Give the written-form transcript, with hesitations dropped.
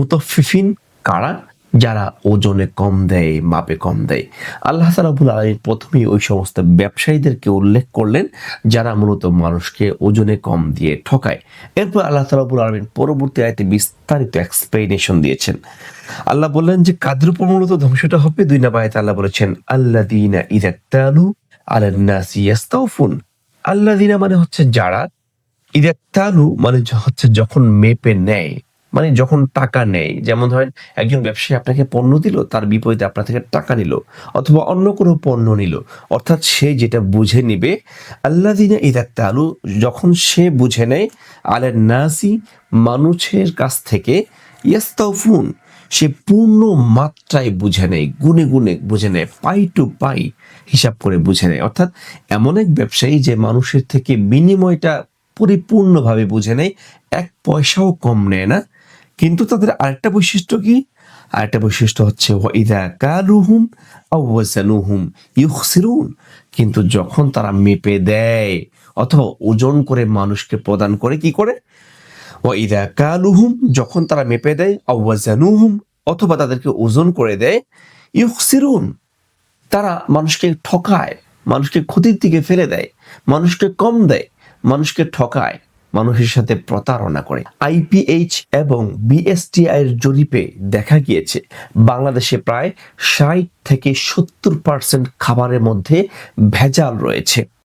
মুতাফফিফিন কারা? যারা ওজনে কম দেয়, মাপে কম দেয়। আল্লাহ তাআলা রাব্বুল আলামিন প্রথমেই ওই সমস্ত ব্যবসায়ীদেরকে উল্লেখ করলেন যারা মূলত মানুষকে ওজনে কম দিয়ে ঠকায়। এরপর আল্লাহ তাআলা রাব্বুল আলামিন পরবর্তী আয়াতে বিস্তারিত এক্সপ্লেনেশন দিয়েছেন। আল্লাহ বললেন যে কাদের উপর মূলত ধ্বংসটা হবে। ২ নম্বর আয়াতে আল্লাহ বলেছেন আল্লাযীনা ইযা তালু আলান নাসি ইস্তাওফুন। আল্লাযীনা মানে হচ্ছে যারা, ইযা তালু মানে হচ্ছে যখন মেপে নেয়, মানে যখন টাকা নেয়। যেমন ধরেন একজন ব্যবসায়ী আপনাকে পণ্য দিল, তার বিপরীতে আপনার থেকে টাকা নিল অথবা অন্য কোনো পণ্য নিল। অর্থাৎ সে যেটা বুঝে নিবে, আল্লাযীনা ইযা তালু যখন সে বুঝে নেয়, আলান নাসি মানুষের কাছ থেকে, ইস্তাওফুন সে পূর্ণ মাত্রায় বুঝে নেয়, গুণে গুণে বুঝে নেয়, পাই টু পাই হিসাব করে বুঝে নেয়। অর্থাৎ এমন এক ব্যবসায়ী যে মানুষের থেকে বিনিময়টা পরিপূর্ণভাবে বুঝে নেয়, এক পয়সাও কম নেয় না। কিন্তু তাদের আরেকটা বৈশিষ্ট্য কি? আরেকটা বৈশিষ্ট্য হচ্ছে ওয়াইদা কালুহুম আও ওয়াজানুহুম ইউখসিরুন। কিন্তু যখন তারা মেপে দেয় অথবা ওজন করে মানুষকে প্রদান করে, কি করে? ওয়াইদা কালুহুম যখন তারা মেপে দেয়, আও ওয়াজানুহুম অথবা তাদেরকে ওজন করে দেয়, ইউখসিরুন তারা মানুষকে ঠকায়, মানুষকে ক্ষতির দিকে ফেলে দেয়, মানুষকে কম দেয়, মানুষকে ঠকায়, মানুষের সাথে প্রতারণা করে। আইপিএইচ এবং বিএসটিআই এর জরিপে দেখা গিয়েছে বাংলাদেশে প্রায় ৬০ থেকে ৭০% খাবারের মধ্যে ভেজাল রয়েছে।